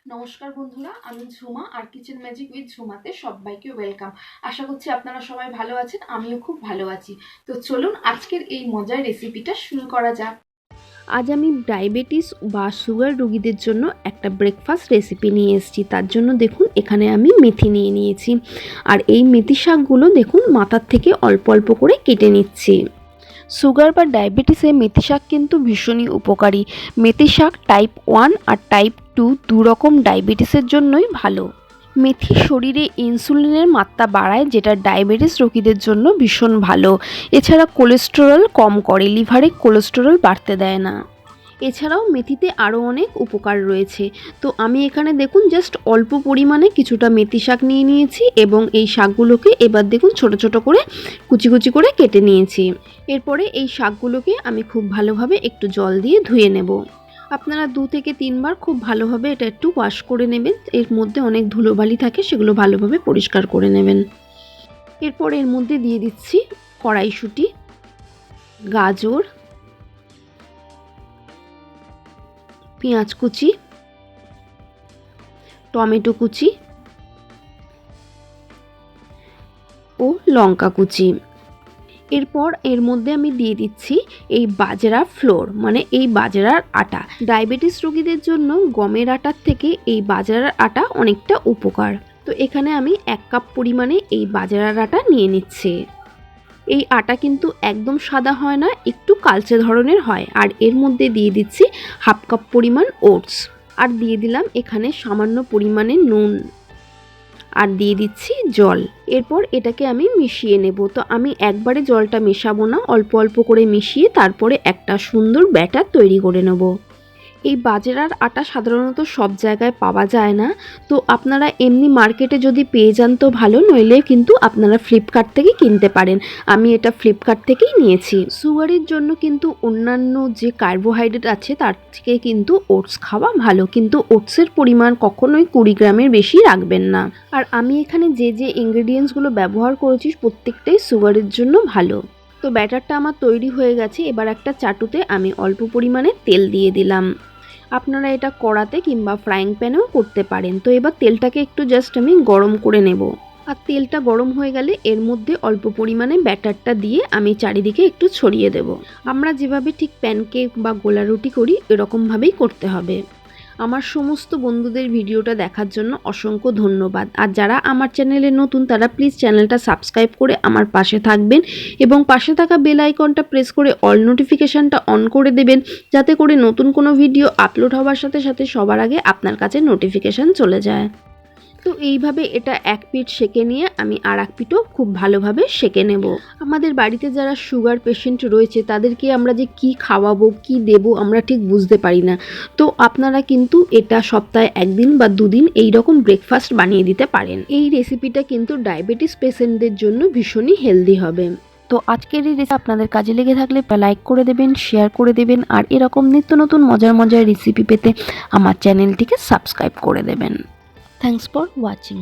নমস্কার বন্ধুরা, আমি ঝুমা আর কিচেন ম্যাজিক উইথ ঝুমাতে সবাইকে ওয়েলকাম। আশা করছি আপনারা সবাই ভালো আছেন, আমিও খুব ভালো আছি। তো চলুন আজকের এই মজার রেসিপিটা শুরু করা যাক। আজ আমি ডায়াবেটিস বা সুগার রোগীদের জন্য একটা ব্রেকফাস্ট রেসিপি নিয়ে এসেছি। তার জন্য দেখুন এখানে আমি মেথি নিয়ে নিয়েছি, আর এই মেথি শাকগুলো দেখুন মাথার থেকে অল্প অল্প করে কেটে নিচ্ছি। সুগার বা ডায়াবেটিসে মেথি শাক কিন্তু ভীষণই উপকারী। মেথি শাক টাইপ 1 আর টাইপ 2 দুরকম ডায়াবেটিসের জন্যই ভালো। মেথি শরীরে ইনসুলিনের মাত্রা বাড়ায়, যেটা ডায়াবেটিস রোগীদের জন্য ভীষণ ভালো। এছাড়া কোলেস্টেরল কম করে, লিভারে কোলেস্টেরল বাড়তে দেয় না। এছাড়াও মেথিতে আরও অনেক উপকার রয়েছে। তো আমি এখানে দেখুন জাস্ট অল্প পরিমাণে কিছুটা মেথি শাক নিয়ে নিয়েছি এবং এই শাকগুলোকে এবার দেখুন ছোট ছোট করে কুচি কুচি করে কেটে নিয়েছি। এরপরে এই শাকগুলোকে আমি খুব ভালোভাবে একটু জল দিয়ে ধুয়ে নেব। আপনারা 2 থেকে 3 বার খুব ভালোভাবে এটা একটু ওয়াশ করে নেবেন। এর মধ্যে অনেক ধুলোবালি থাকে, সেগুলো ভালোভাবে পরিষ্কার করে নেবেন। এরপর এর মধ্যে দিয়ে দিচ্ছি কড়াইশুঁটি, গাজর, পেঁয়াজ কুচি, টমেটো কুচি ও লঙ্কা কুচি। এরপর এর মধ্যে আমি দিয়ে দিচ্ছি এই বাজরা ফ্লোর, মানে এই বাজরার আটা। ডায়াবেটিস রোগীদের জন্য গমের আটার থেকে এই বাজরার আটা অনেকটা উপকার। তো এখানে আমি 1 কাপ পরিমাণে এই বাজরার আটা নিয়ে নিচ্ছি। এই আটা কিন্তু একদম সাদা হয় না, একটু কালচে ধরনের হয়। আর এর মধ্যে দিয়ে দিচ্ছি 1/2 কাপ পরিমাণ ওটস, আর দিয়ে দিলাম এখানে সামান্য পরিমাণে নুন, আর দিয়ে দিচ্ছি জল। এরপর এটাকে আমি মিশিয়ে নেব। তো আমি একবারে জলটা মেশাবো না, অল্প অল্প করে মিশিয়ে তারপরে একটা সুন্দর ব্যাটার তৈরি করে নেব। এই বাজরার আটা সাধারণত সব জায়গায় পাওয়া যায় না, তো আপনারা এমনি মার্কেটে যদি পেয়ে যান তো ভালো, নইলে কিন্তু আপনারা ফ্লিপকার্ট থেকে কিনতে পারেন। আমি এটা ফ্লিপকার্ট থেকেই নিয়েছি। সুগারের জন্য কিন্তু অন্যান্য যে কার্বোহাইড্রেট আছে তার থেকে কিন্তু ওটস খাওয়া ভালো, কিন্তু ওটসের পরিমাণ কখনোই 20 গ্রামের বেশি রাখবেন না। আর আমি এখানে যে যে ইনগ্রেডিয়েন্টসগুলো ব্যবহার করেছি প্রত্যেকটাই সুগারের জন্য ভালো। তো ব্যাটারটা আমার তৈরি হয়ে গেছে। এবার একটা চাটুতে আমি অল্প পরিমাণে তেল দিয়ে দিলাম। আপনারা এটা কড়াতে কিংবা ফ্রাইং প্যানেও করতে পারেন। তো এবার তেলটাকে একটু জাস্ট আমি গরম করে নেব। আর তেলটা গরম হয়ে গেলে এর মধ্যে অল্প পরিমাণে ব্যাটারটা দিয়ে আমি চারিদিকে একটু ছড়িয়ে দেব। আমরা যেভাবে ঠিক প্যানকেক বা গোলা রুটি করি এরকমভাবেই করতে হবে। আমার সমস্ত বন্ধুদের ভিডিওটা দেখার জন্য অসংখ্য ধন্যবাদ। আর যারা আমার চ্যানেলে নতুন তারা প্লিজ চ্যানেলটা সাবস্ক্রাইব করে আমার পাশে থাকবেন এবং পাশে থাকা বেল আইকনটা প্রেস করে অল নোটিফিকেশানটা অন করে দেবেন, যাতে করে নতুন কোনো ভিডিও আপলোড হওয়ার সাথে সাথে সবার আগে আপনার কাছে নোটিফিকেশান চলে যায়। তো এইভাবে এটা এক পিঠ সেঁকে নিয়ে আমি আর এক পিঠও খুব ভালোভাবে সেঁকে নেব। আমাদের বাড়িতে যারা সুগার পেশেন্ট রয়েছে তাদেরকে আমরা যে কি খাওয়াবো কি দেব আমরা ঠিক বুঝতে পারি না। তো আপনারা কিন্তু এটা সপ্তাহে 1 দিন বা 2 দিন এইরকম ব্রেকফাস্ট বানিয়ে দিতে পারেন। এই রেসিপিটা কিন্তু ডায়াবেটিস পেশেন্টদের জন্য ভীষণই হেলদি হবে। তো আজকের এই রেসিপি আপনাদের কাজে লেগে থাকলে লাইক করে দেবেন, শেয়ার করে দেবেন, আর এরকম নিত্য নতুন মজার মজার রেসিপি পেতে আমার চ্যানেলটিকে সাবস্ক্রাইব করে দেবেন। Thanks for watching.